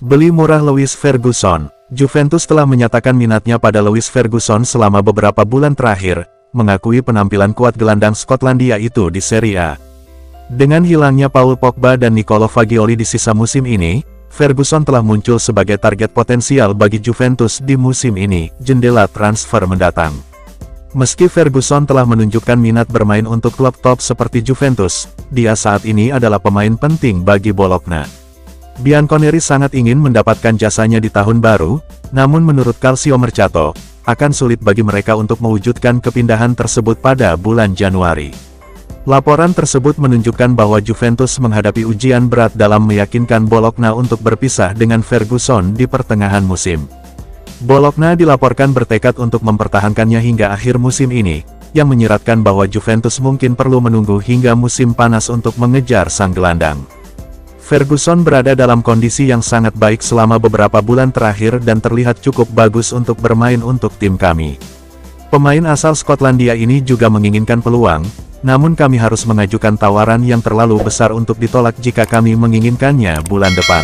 Beli murah Lewis Ferguson. Juventus telah menyatakan minatnya pada Lewis Ferguson selama beberapa bulan terakhir, mengakui penampilan kuat gelandang Skotlandia itu di Serie A. Dengan hilangnya Paul Pogba dan Nicolo Fagioli di sisa musim ini, Ferguson telah muncul sebagai target potensial bagi Juventus di musim ini, jendela transfer mendatang. Meski Ferguson telah menunjukkan minat bermain untuk klub top seperti Juventus, dia saat ini adalah pemain penting bagi Bologna. Bianconeri sangat ingin mendapatkan jasanya di tahun baru, namun menurut Calcio Mercato, akan sulit bagi mereka untuk mewujudkan kepindahan tersebut pada bulan Januari. Laporan tersebut menunjukkan bahwa Juventus menghadapi ujian berat dalam meyakinkan Bologna untuk berpisah dengan Ferguson di pertengahan musim. Bologna dilaporkan bertekad untuk mempertahankannya hingga akhir musim ini, yang menyiratkan bahwa Juventus mungkin perlu menunggu hingga musim panas untuk mengejar sang gelandang. Ferguson berada dalam kondisi yang sangat baik selama beberapa bulan terakhir dan terlihat cukup bagus untuk bermain untuk tim kami. Pemain asal Skotlandia ini juga menginginkan peluang, namun kami harus mengajukan tawaran yang terlalu besar untuk ditolak jika kami menginginkannya bulan depan.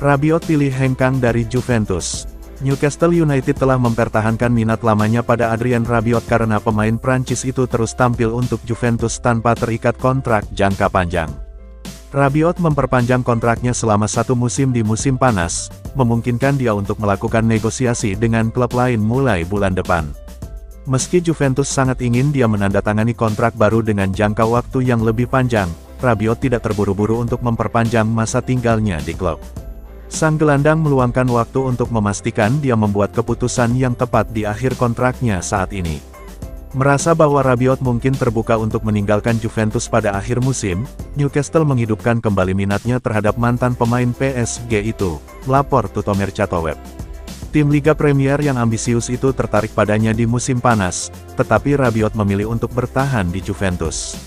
Rabiot pilih hengkang dari Juventus. Newcastle United telah mempertahankan minat lamanya pada Adrien Rabiot karena pemain Prancis itu terus tampil untuk Juventus tanpa terikat kontrak jangka panjang. Rabiot memperpanjang kontraknya selama 1 musim di musim panas, memungkinkan dia untuk melakukan negosiasi dengan klub lain mulai bulan depan. Meski Juventus sangat ingin dia menandatangani kontrak baru dengan jangka waktu yang lebih panjang, Rabiot tidak terburu-buru untuk memperpanjang masa tinggalnya di klub. Sang gelandang meluangkan waktu untuk memastikan dia membuat keputusan yang tepat di akhir kontraknya saat ini. Merasa bahwa Rabiot mungkin terbuka untuk meninggalkan Juventus pada akhir musim, Newcastle menghidupkan kembali minatnya terhadap mantan pemain PSG itu, lapor Tutto Mercato Web. Tim Liga Premier yang ambisius itu tertarik padanya di musim panas, tetapi Rabiot memilih untuk bertahan di Juventus.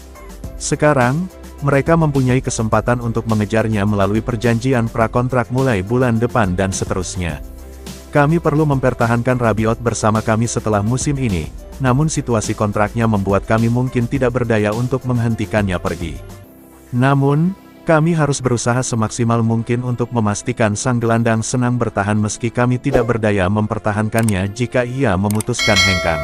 Sekarang, mereka mempunyai kesempatan untuk mengejarnya melalui perjanjian prakontrak mulai bulan depan dan seterusnya. Kami perlu mempertahankan Rabiot bersama kami setelah musim ini, namun situasi kontraknya membuat kami mungkin tidak berdaya untuk menghentikannya pergi. Namun, kami harus berusaha semaksimal mungkin untuk memastikan sang gelandang senang bertahan meski kami tidak berdaya mempertahankannya jika ia memutuskan hengkang.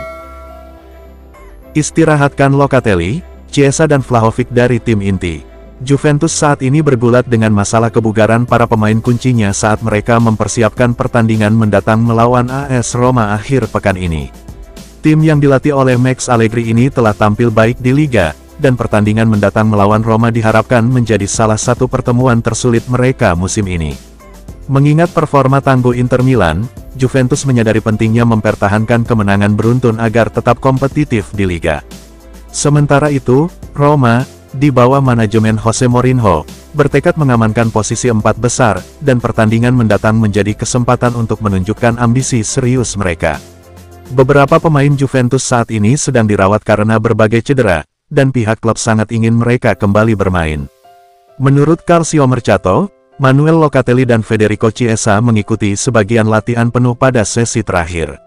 Istirahatkan Locatelli, Chiesa dan Vlahovic dari tim inti. Juventus saat ini bergulat dengan masalah kebugaran para pemain kuncinya saat mereka mempersiapkan pertandingan mendatang melawan AS Roma akhir pekan ini. Tim yang dilatih oleh Max Allegri ini telah tampil baik di Liga, dan pertandingan mendatang melawan Roma diharapkan menjadi salah satu pertemuan tersulit mereka musim ini. Mengingat performa tangguh Inter Milan, Juventus menyadari pentingnya mempertahankan kemenangan beruntun agar tetap kompetitif di Liga. Sementara itu, Roma, di bawah manajemen Jose Mourinho, bertekad mengamankan posisi 4 besar, dan pertandingan mendatang menjadi kesempatan untuk menunjukkan ambisi serius mereka. Beberapa pemain Juventus saat ini sedang dirawat karena berbagai cedera, dan pihak klub sangat ingin mereka kembali bermain. Menurut Calcio Mercato, Manuel Locatelli dan Federico Chiesa mengikuti sebagian latihan penuh pada sesi terakhir.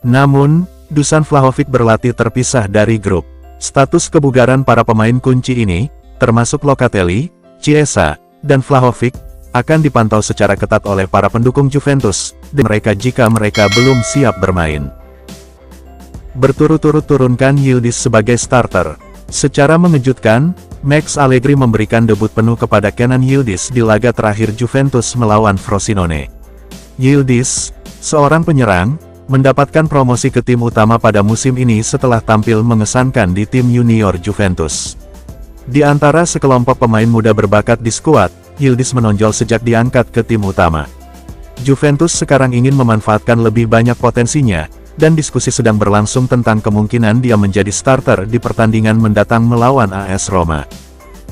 Namun, Dusan Vlahovic berlatih terpisah dari grup. Status kebugaran para pemain kunci ini, termasuk Locatelli, Chiesa, dan Vlahovic, akan dipantau secara ketat oleh para pendukung Juventus, dan mereka jika mereka belum siap bermain. Berturut-turut turunkan Yildiz sebagai starter. Secara mengejutkan, Max Allegri memberikan debut penuh kepada Kenan Yildiz di laga terakhir Juventus melawan Frosinone. Yildiz, seorang penyerang, mendapatkan promosi ke tim utama pada musim ini setelah tampil mengesankan di tim junior Juventus. Di antara sekelompok pemain muda berbakat di skuad, Yildiz menonjol sejak diangkat ke tim utama. Juventus sekarang ingin memanfaatkan lebih banyak potensinya, dan diskusi sedang berlangsung tentang kemungkinan dia menjadi starter di pertandingan mendatang melawan AS Roma.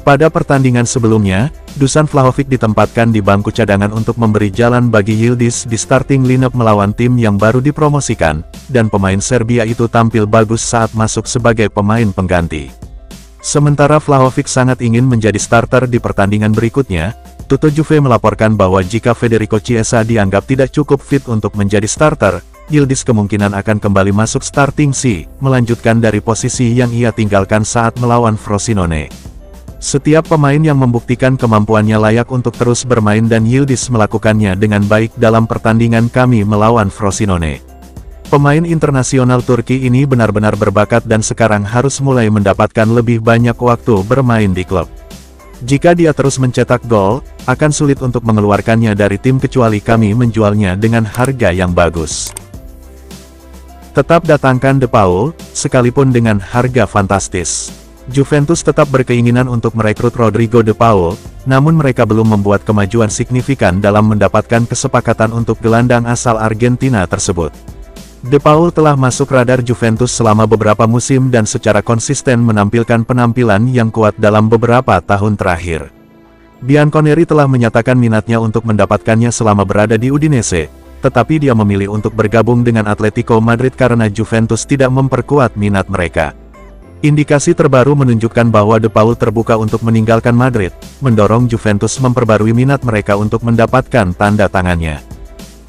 Pada pertandingan sebelumnya, Dusan Vlahovic ditempatkan di bangku cadangan untuk memberi jalan bagi Yildiz di starting lineup melawan tim yang baru dipromosikan, dan pemain Serbia itu tampil bagus saat masuk sebagai pemain pengganti. Sementara Vlahovic sangat ingin menjadi starter di pertandingan berikutnya, Tutto Juve melaporkan bahwa jika Federico Chiesa dianggap tidak cukup fit untuk menjadi starter, Yildiz kemungkinan akan kembali masuk starting melanjutkan dari posisi yang ia tinggalkan saat melawan Frosinone. Setiap pemain yang membuktikan kemampuannya layak untuk terus bermain dan Yildiz melakukannya dengan baik dalam pertandingan kami melawan Frosinone. Pemain internasional Turki ini benar-benar berbakat dan sekarang harus mulai mendapatkan lebih banyak waktu bermain di klub. Jika dia terus mencetak gol, akan sulit untuk mengeluarkannya dari tim kecuali kami menjualnya dengan harga yang bagus. Tetap datangkan De Paul, sekalipun dengan harga fantastis. Juventus tetap berkeinginan untuk merekrut Rodrigo De Paul, namun mereka belum membuat kemajuan signifikan dalam mendapatkan kesepakatan untuk gelandang asal Argentina tersebut. De Paul telah masuk radar Juventus selama beberapa musim dan secara konsisten menampilkan penampilan yang kuat dalam beberapa tahun terakhir. Bianconeri telah menyatakan minatnya untuk mendapatkannya selama berada di Udinese, tetapi dia memilih untuk bergabung dengan Atletico Madrid karena Juventus tidak memperkuat minat mereka. Indikasi terbaru menunjukkan bahwa De Paul terbuka untuk meninggalkan Madrid, mendorong Juventus memperbarui minat mereka untuk mendapatkan tanda tangannya.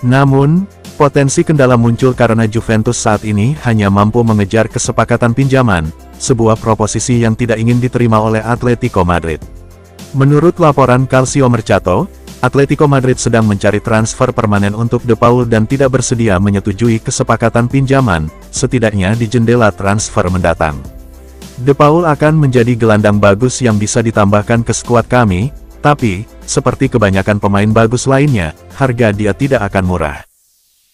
Namun, potensi kendala muncul karena Juventus saat ini hanya mampu mengejar kesepakatan pinjaman, sebuah proposisi yang tidak ingin diterima oleh Atletico Madrid. Menurut laporan Calcio Mercato, Atletico Madrid sedang mencari transfer permanen untuk De Paul dan tidak bersedia menyetujui kesepakatan pinjaman, setidaknya di jendela transfer mendatang. De Paul akan menjadi gelandang bagus yang bisa ditambahkan ke skuad kami, tapi, seperti kebanyakan pemain bagus lainnya, harga dia tidak akan murah.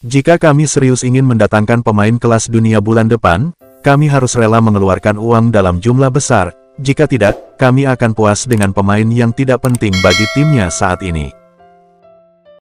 Jika kami serius ingin mendatangkan pemain kelas dunia bulan depan, kami harus rela mengeluarkan uang dalam jumlah besar, jika tidak, kami akan puas dengan pemain yang tidak penting bagi timnya saat ini.